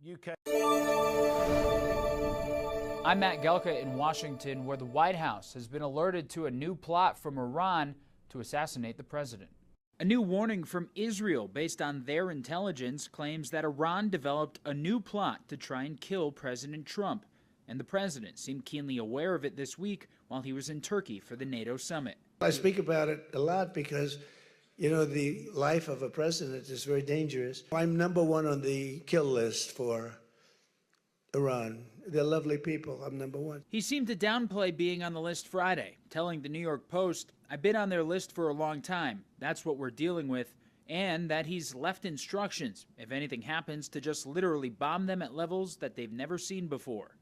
UK. I'm Matt Gelka in Washington, where the White House has been alerted to a new plot from Iran to assassinate the president. A new warning from Israel based on their intelligence claims that Iran developed a new plot to try and kill President Trump, and the president seemed keenly aware of it this week while he was in Turkey for the NATO summit. I speak about it a lot because, you know, the life of a president is very dangerous. I'm number one on the kill list for Iran. They're lovely people. I'm number one. He seemed to downplay being on the list Friday, telling the New York Post, "I've been on their list for a long time. That's what we're dealing with," and that he's left instructions, if anything happens, to just literally bomb them at levels that they've never seen before.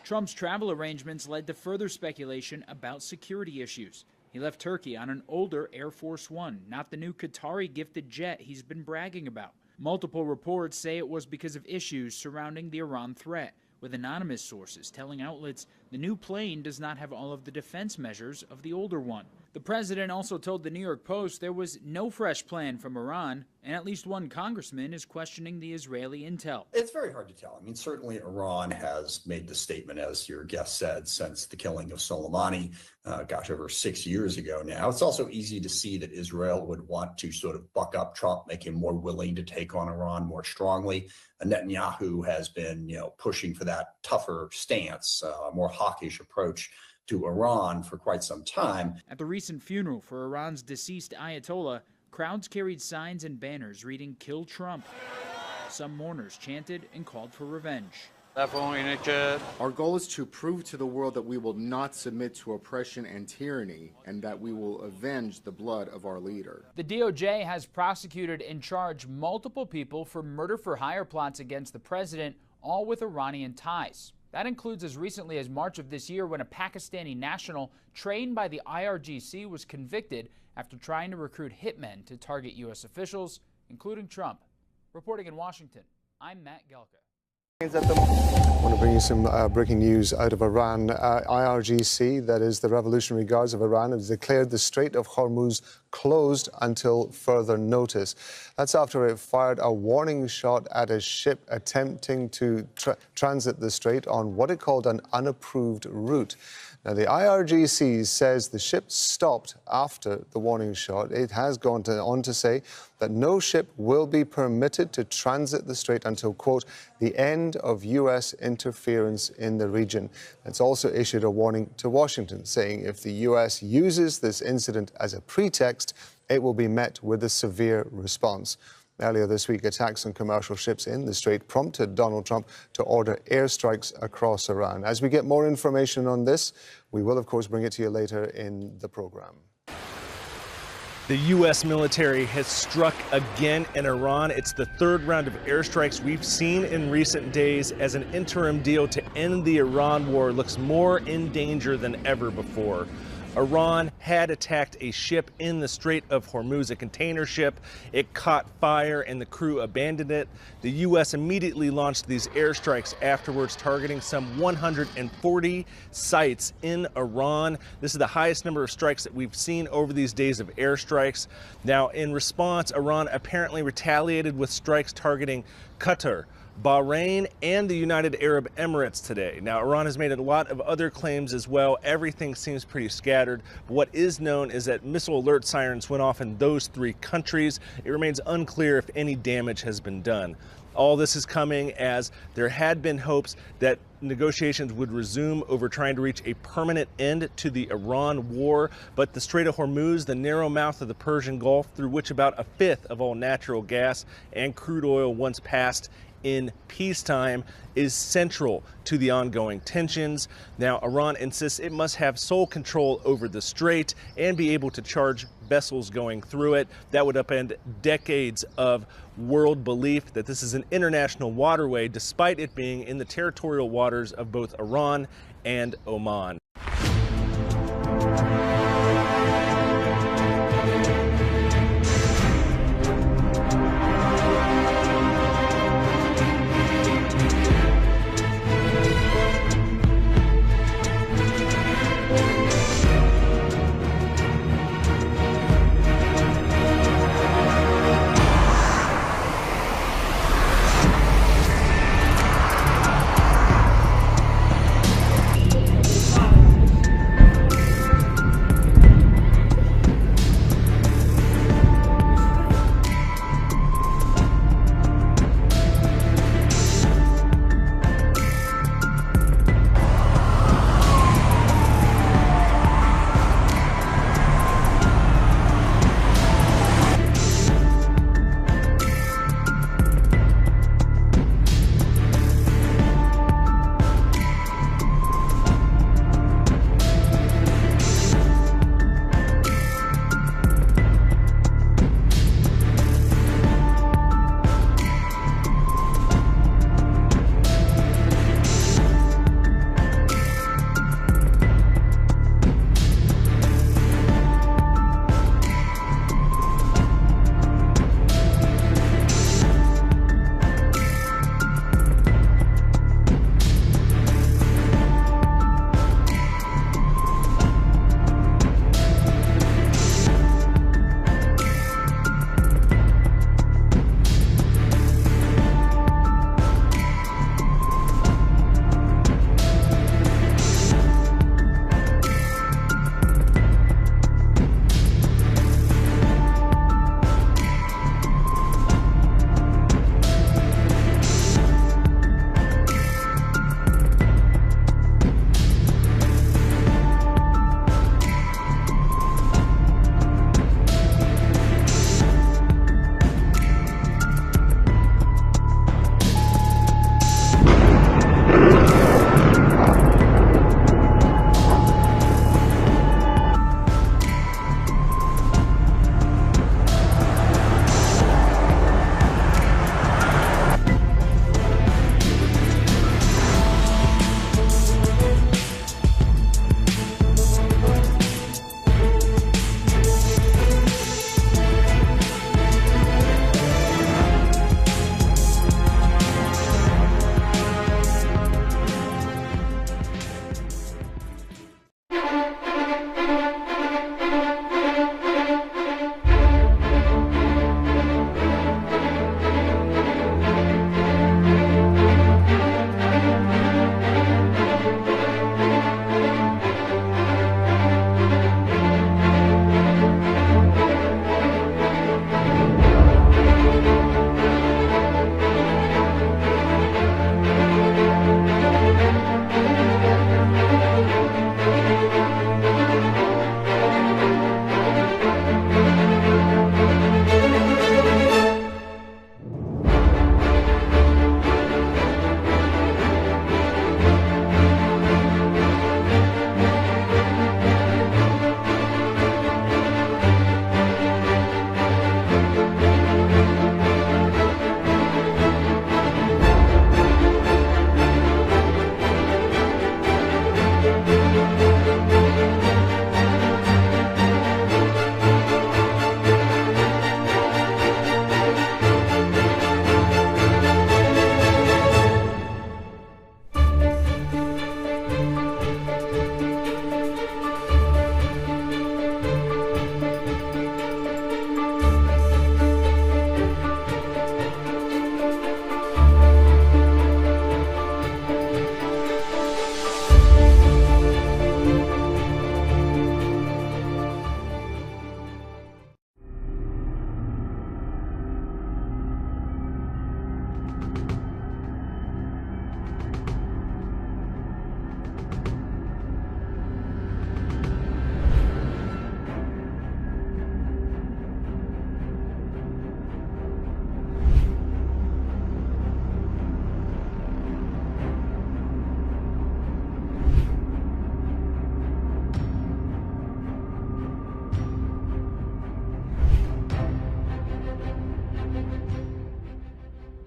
Trump's travel arrangements led to further speculation about security issues. He left Turkey on an older Air Force One, not the new Qatari-gifted jet he's been bragging about. Multiple reports say it was because of issues surrounding the Iran threat, with anonymous sources telling outlets the new plane does not have all of the defense measures of the older one. The president also told the New York Post there was no fresh plan from Iran, and at least one congressman is questioning the Israeli intel. It's very hard to tell. I mean, certainly Iran has made the statement, as your guest said, since the killing of Soleimani, over 6 years ago now. It's also easy to see that Israel would want to sort of buck up Trump, make him more willing to take on Iran more strongly. Netanyahu has been, pushing for that tougher stance, a more hawkish approach to Iran for quite some time. At the recent funeral for Iran's deceased Ayatollah, crowds carried signs and banners reading "Kill Trump." Some mourners chanted and called for revenge. Our goal is to prove to the world that we will not submit to oppression and tyranny, and that we will avenge the blood of our leader. The DOJ has prosecuted and charged multiple people for murder-for-hire plots against the president, all with Iranian ties. That includes as recently as March of this year, when a Pakistani national trained by the IRGC was convicted after trying to recruit hitmen to target U.S. officials, including Trump. Reporting in Washington, I'm Matt Gelka. I want to bring you some breaking news out of Iran. IRGC, that is the Revolutionary Guards of Iran, has declared the Strait of Hormuz closed until further notice. That's after it fired a warning shot at a ship attempting to transit the strait on what it called an unapproved route. Now, the IRGC says the ship stopped after the warning shot. It has gone on to say that no ship will be permitted to transit the strait until, quote, the end of U.S. interference in the region. It's also issued a warning to Washington, saying if the U.S. uses this incident as a pretext, it will be met with a severe response. Earlier this week, attacks on commercial ships in the strait prompted Donald Trump to order airstrikes across Iran. As we get more information on this, we will, of course, bring it to you later in the program. The U.S. military has struck again in Iran. It's the third round of airstrikes we've seen in recent days as an interim deal to end the Iran war looks more in danger than ever before. Iran had attacked a ship in the Strait of Hormuz, a container ship. It caught fire and the crew abandoned it. The U.S. immediately launched these airstrikes afterwards, targeting some 140 sites in Iran. This is the highest number of strikes that we've seen over these days of airstrikes. Now, in response, Iran apparently retaliated with strikes targeting Qatar, Bahrain, and the United Arab Emirates today. Now, Iran has made a lot of other claims as well. Everything seems pretty scattered. But what is known is that missile alert sirens went off in those three countries. It remains unclear if any damage has been done. All this is coming as there had been hopes that negotiations would resume over trying to reach a permanent end to the Iran war. But the Strait of Hormuz, the narrow mouth of the Persian Gulf, through which about a fifth of all natural gas and crude oil once passed in peacetime, is central to the ongoing tensions. Now, Iran insists it must have sole control over the strait and be able to charge vessels going through it. That would upend decades of world belief that this is an international waterway, despite it being in the territorial waters of both Iran and Oman.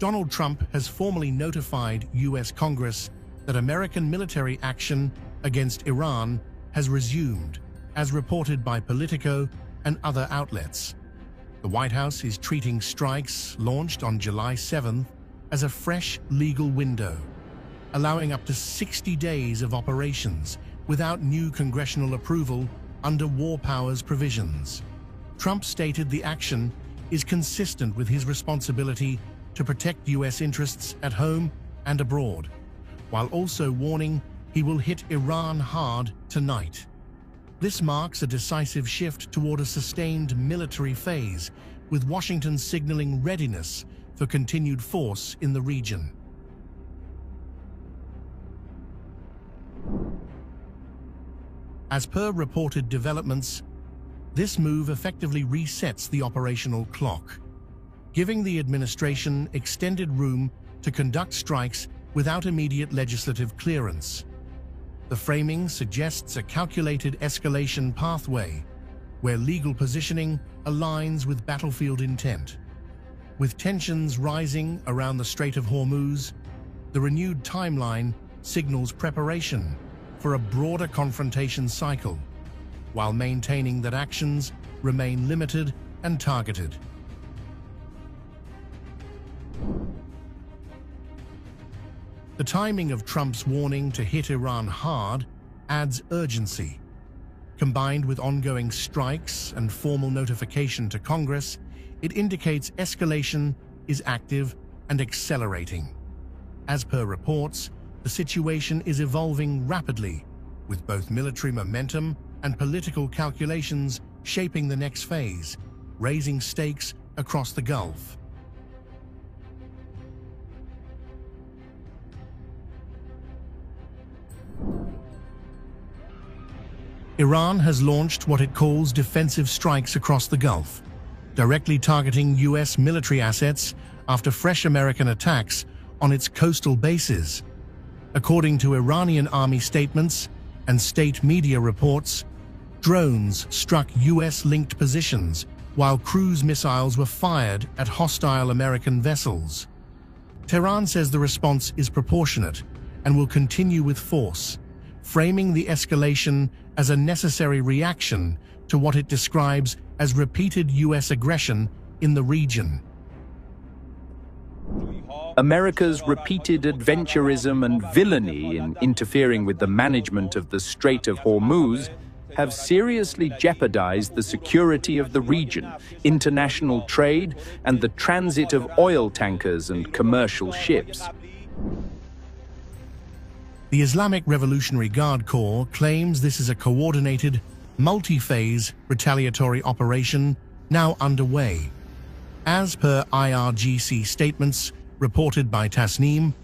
Donald Trump has formally notified U.S. Congress that American military action against Iran has resumed, as reported by Politico and other outlets. The White House is treating strikes launched on July 7th as a fresh legal window, allowing up to 60 days of operations without new congressional approval under war powers provisions. Trump stated the action is consistent with his responsibility to protect U.S. interests at home and abroad, while also warning he will hit Iran hard tonight. This marks a decisive shift toward a sustained military phase, with Washington signaling readiness for continued force in the region. As per reported developments, this move effectively resets the operational clock, giving the administration extended room to conduct strikes without immediate legislative clearance. The framing suggests a calculated escalation pathway, where legal positioning aligns with battlefield intent. With tensions rising around the Strait of Hormuz, the renewed timeline signals preparation for a broader confrontation cycle, while maintaining that actions remain limited and targeted. The timing of Trump's warning to hit Iran hard adds urgency. Combined with ongoing strikes and formal notification to Congress, it indicates escalation is active and accelerating. As per reports, the situation is evolving rapidly, with both military momentum and political calculations shaping the next phase, raising stakes across the Gulf. Iran has launched what it calls defensive strikes across the Gulf, directly targeting U.S. military assets after fresh American attacks on its coastal bases. According to Iranian army statements and state media reports, drones struck U.S.-linked positions while cruise missiles were fired at hostile American vessels. Tehran says the response is proportionate and will continue with force, framing the escalation as a necessary reaction to what it describes as repeated U.S. aggression in the region. America's repeated adventurism and villainy in interfering with the management of the Strait of Hormuz have seriously jeopardized the security of the region, international trade, and the transit of oil tankers and commercial ships. The Islamic Revolutionary Guard Corps claims this is a coordinated, multi-phase retaliatory operation now underway. As per IRGC statements reported by Tasneem,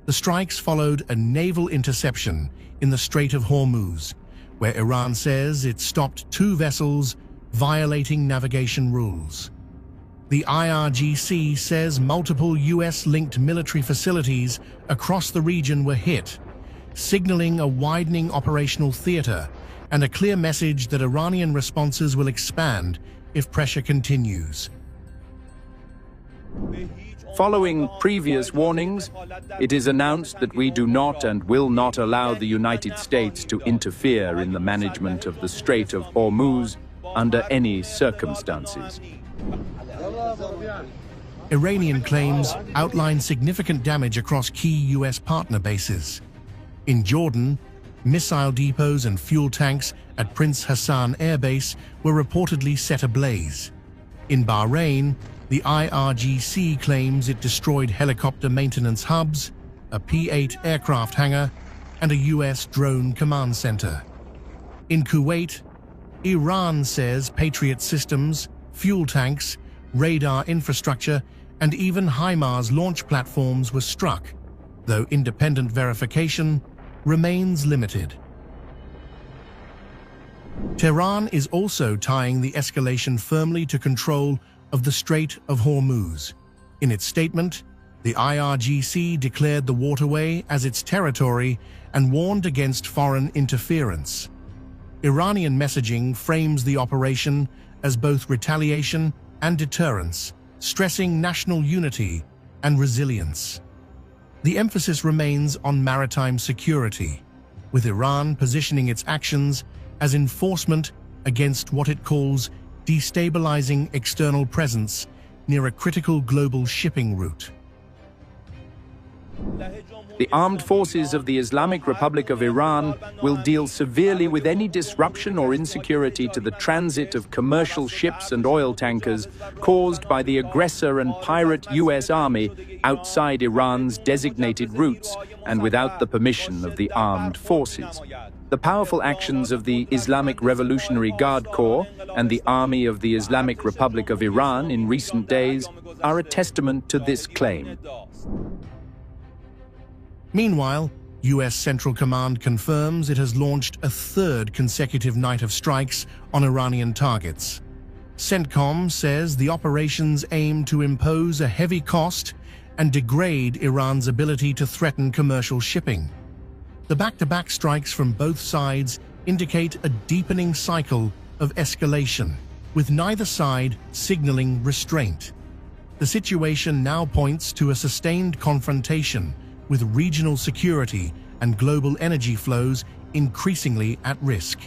the strikes followed a naval interception in the Strait of Hormuz, where Iran says it stopped 2 vessels violating navigation rules. The IRGC says multiple US-linked military facilities across the region were hit, signaling a widening operational theater and a clear message that Iranian responses will expand if pressure continues. Following previous warnings, it is announced that we do not and will not allow the United States to interfere in the management of the Strait of Hormuz under any circumstances. Iranian claims outline significant damage across key US partner bases. In Jordan, missile depots and fuel tanks at Prince Hassan Air Base were reportedly set ablaze. In Bahrain, the IRGC claims it destroyed helicopter maintenance hubs, a P-8 aircraft hangar, and a US drone command center. In Kuwait, Iran says Patriot systems, fuel tanks, radar infrastructure, and even HIMARS launch platforms were struck, though independent verification remains limited. Tehran is also tying the escalation firmly to control of the Strait of Hormuz. In its statement, the IRGC declared the waterway as its territory and warned against foreign interference. Iranian messaging frames the operation as both retaliation and deterrence, stressing national unity and resilience. The emphasis remains on maritime security, with Iran positioning its actions as enforcement against what it calls destabilizing external presence near a critical global shipping route. The armed forces of the Islamic Republic of Iran will deal severely with any disruption or insecurity to the transit of commercial ships and oil tankers caused by the aggressor and pirate U.S. Army outside Iran's designated routes and without the permission of the armed forces. The powerful actions of the Islamic Revolutionary Guard Corps and the Army of the Islamic Republic of Iran in recent days are a testament to this claim. Meanwhile, U.S. Central Command confirms it has launched a third consecutive night of strikes on Iranian targets. CENTCOM says the operations aim to impose a heavy cost and degrade Iran's ability to threaten commercial shipping. The back-to-back strikes from both sides indicate a deepening cycle of escalation, with neither side signaling restraint. The situation now points to a sustained confrontation, with regional security and global energy flows increasingly at risk.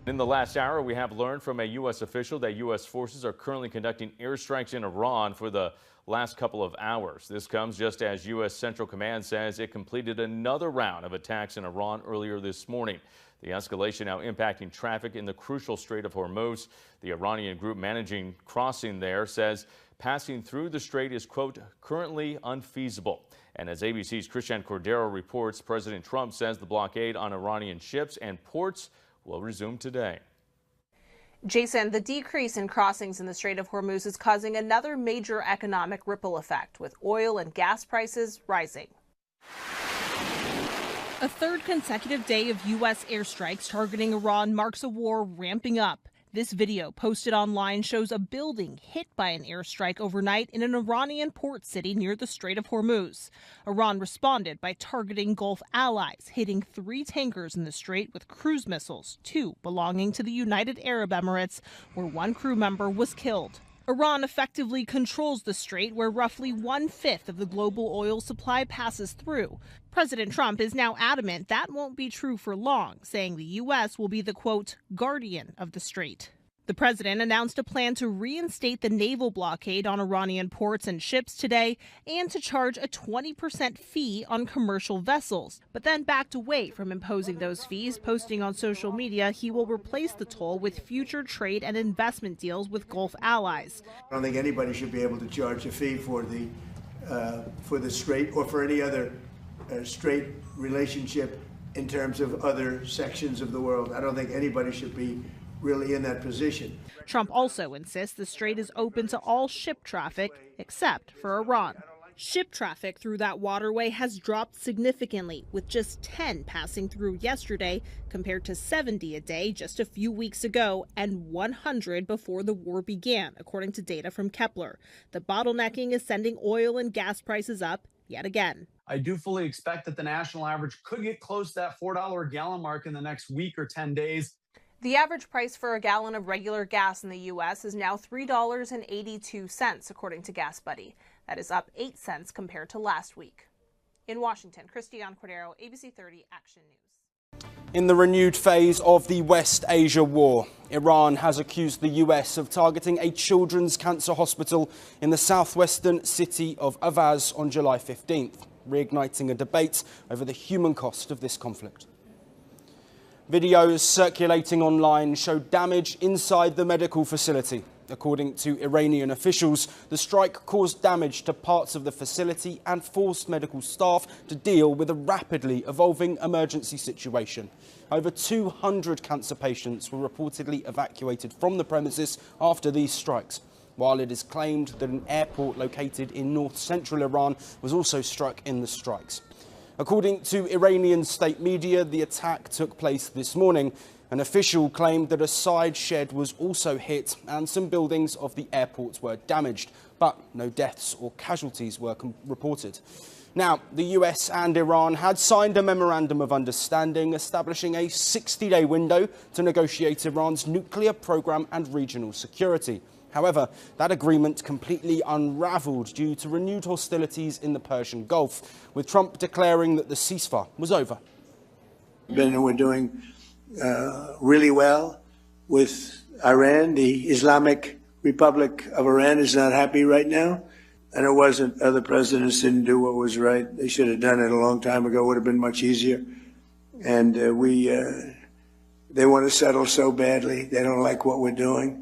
In the last hour, we have learned from a U.S. official that U.S. forces are currently conducting airstrikes in Iran for the last couple of hours. This comes just as U.S. Central Command says it completed another round of attacks in Iran earlier this morning. The escalation now impacting traffic in the crucial Strait of Hormuz. The Iranian group managing crossing there says passing through the strait is, quote, currently unfeasible. And as ABC's Christian Cordero reports, President Trump says the blockade on Iranian ships and ports will resume today. Jason, the decrease in crossings in the Strait of Hormuz is causing another major economic ripple effect, with oil and gas prices rising. A third consecutive day of U.S. airstrikes targeting Iran marks a war ramping up. This video posted online shows a building hit by an airstrike overnight in an Iranian port city near the Strait of Hormuz. Iran responded by targeting Gulf allies, hitting 3 tankers in the strait with cruise missiles, 2 belonging to the United Arab Emirates, where 1 crew member was killed. Iran effectively controls the strait, where roughly 1/5 of the global oil supply passes through. President Trump is now adamant that won't be true for long, saying the U.S. will be the, quote, guardian of the strait. The president announced a plan to reinstate the naval blockade on Iranian ports and ships today and to charge a 20% fee on commercial vessels, but then backed away from imposing those fees, posting on social media he will replace the toll with future trade and investment deals with Gulf allies. I don't think anybody should be able to charge a fee for the strait or for any other strait relationship in terms of other sections of the world. I don't think anybody should be really in that position. Trump also insists the strait is open to all ship traffic except for Iran. Ship traffic through that waterway has dropped significantly, with just 10 passing through yesterday compared to 70 a day just a few weeks ago and 100 before the war began, according to data from Kepler. The bottlenecking is sending oil and gas prices up yet again. I do fully expect that the national average could get close to that $4 a gallon mark in the next week or 10 days. The average price for a gallon of regular gas in the U.S. is now $3.82, according to Gas Buddy. That is up 8 cents compared to last week. In Washington, Christian Cordero, ABC 30 Action News. In the renewed phase of the West Asia war, Iran has accused the U.S. of targeting a children's cancer hospital in the southwestern city of Avaz on July 15th, reigniting a debate over the human cost of this conflict. Videos circulating online show damage inside the medical facility. According to Iranian officials, the strike caused damage to parts of the facility and forced medical staff to deal with a rapidly evolving emergency situation. Over 200 cancer patients were reportedly evacuated from the premises after these strikes, while it is claimed that an airport located in north-central Iran was also struck in the strikes. According to Iranian state media, the attack took place this morning. An official claimed that a side shed was also hit and some buildings of the airport were damaged, but no deaths or casualties were reported. Now, the US and Iran had signed a memorandum of understanding establishing a 60-day window to negotiate Iran's nuclear program and regional security. However, that agreement completely unraveled due to renewed hostilities in the Persian Gulf, with Trump declaring that the ceasefire was over. We're doing really well with Iran. The Islamic Republic of Iran is not happy right now. And it wasn't, other presidents didn't do what was right. They should have done it a long time ago. It would have been much easier. And they want to settle so badly. They don't like what we're doing.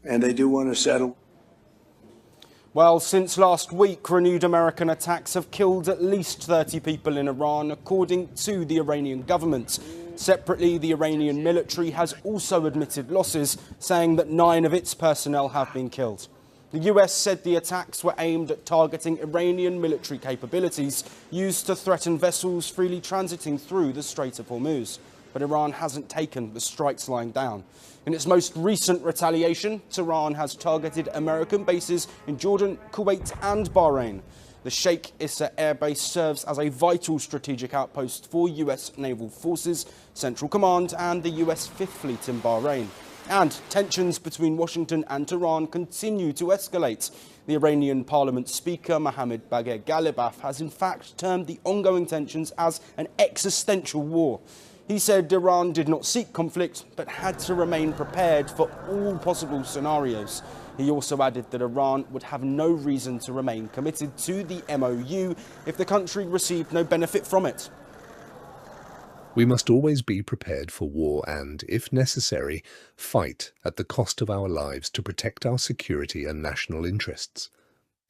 And they do want to settle. Well, since last week, renewed American attacks have killed at least 30 people in Iran, according to the Iranian government. Separately, the Iranian military has also admitted losses, saying that 9 of its personnel have been killed. The US said the attacks were aimed at targeting Iranian military capabilities used to threaten vessels freely transiting through the Strait of Hormuz. But Iran hasn't taken the strikes lying down. In its most recent retaliation, Tehran has targeted American bases in Jordan, Kuwait and Bahrain. The Sheikh Issa Air Base serves as a vital strategic outpost for US naval forces, Central Command and the US Fifth Fleet in Bahrain. And tensions between Washington and Tehran continue to escalate. The Iranian Parliament Speaker Mohammad Bagher Ghalibaf has in fact termed the ongoing tensions as an existential war. He said Iran did not seek conflict, but had to remain prepared for all possible scenarios. He also added that Iran would have no reason to remain committed to the MOU if the country received no benefit from it. We must always be prepared for war and, if necessary, fight at the cost of our lives to protect our security and national interests.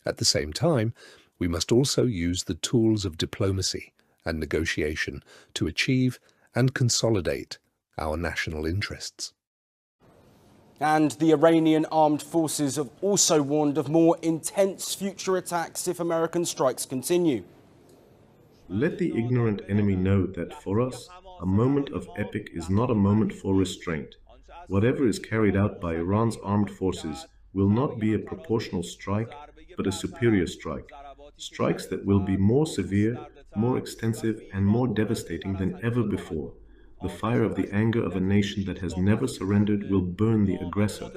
At the same time, we must also use the tools of diplomacy and negotiation to achieve and consolidate our national interests. And the Iranian armed forces have also warned of more intense future attacks if American strikes continue. Let the ignorant enemy know that for us, a moment of epic is not a moment for restraint. Whatever is carried out by Iran's armed forces will not be a proportional strike, but a superior strike. Strikes that will be more severe, more extensive, and more devastating than ever before. The fire of the anger of a nation that has never surrendered will burn the aggressor.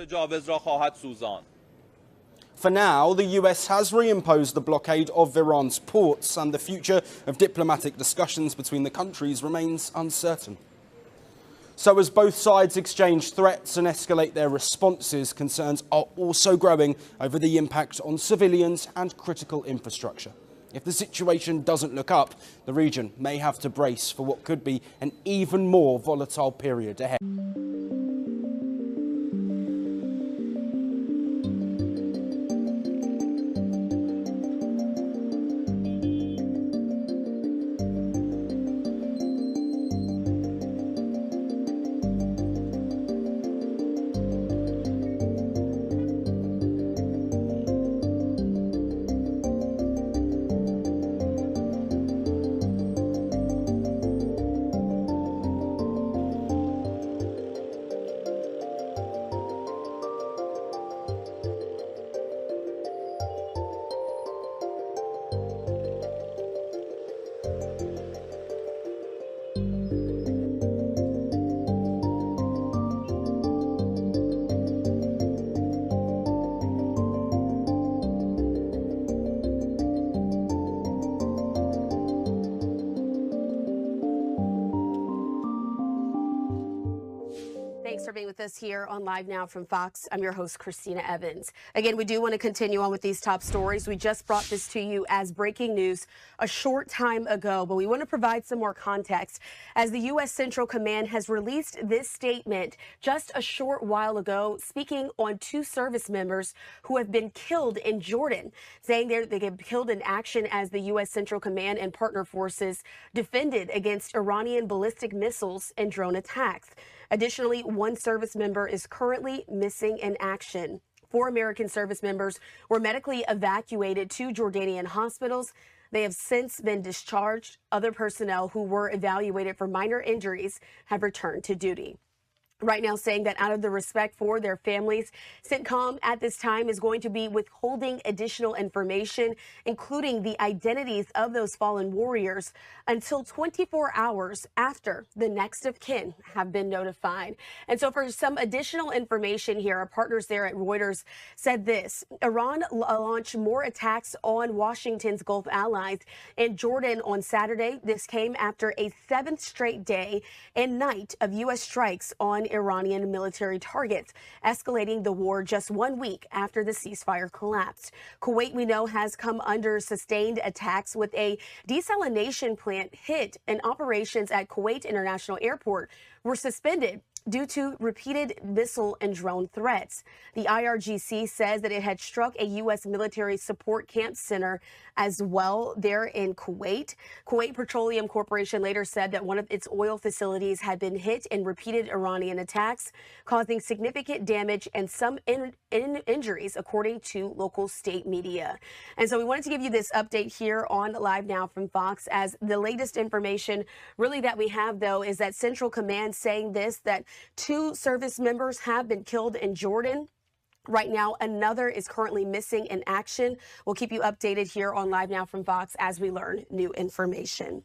For now, the US has reimposed the blockade of Iran's ports, and the future of diplomatic discussions between the countries remains uncertain. So as both sides exchange threats and escalate their responses, concerns are also growing over the impact on civilians and critical infrastructure. If the situation doesn't look up, the region may have to brace for what could be an even more volatile period ahead. Thanks for being with us here on Live Now from Fox. I'm your host, Christina Evans. Again, we do want to continue on with these top stories. We just brought this to you as breaking news a short time ago, but we want to provide some more context as the U.S. Central Command has released this statement just a short while ago, speaking on 2 service members who have been killed in Jordan, saying they get killed in action as the U.S. Central Command and partner forces defended against Iranian ballistic missiles and drone attacks. Additionally, 1 service member is currently missing in action. 4 American service members were medically evacuated to Jordanian hospitals. They have since been discharged. Other personnel who were evaluated for minor injuries have returned to duty. right now saying that out of the respect for their families, CENTCOM at this time is going to be withholding additional information, including the identities of those fallen warriors, until 24 hours after the next of kin have been notified. And so for some additional information here, our partners there at Reuters said this: Iran launched more attacks on Washington's Gulf allies and Jordan on Saturday. This came after a 7th straight day and night of U.S. strikes on Iranian military targets, escalating the war just 1 week after the ceasefire collapsed. Kuwait, we know, has come under sustained attacks with a desalination plant hit, and operations at Kuwait International Airport were suspended due to repeated missile and drone threats. The IRGC says that it had struck a U.S. military support camp center as well there in Kuwait. Kuwait Petroleum Corporation later said that one of its oil facilities had been hit in repeated Iranian attacks, causing significant damage and some injuries, according to local state media. And so we wanted to give you this update here on Live Now from Fox, as the latest information really that we have, though, is that Central Command saying this, that 2 service members have been killed in Jordan. Right now, another is currently missing in action. We'll keep you updated here on Live Now from Fox as we learn new information.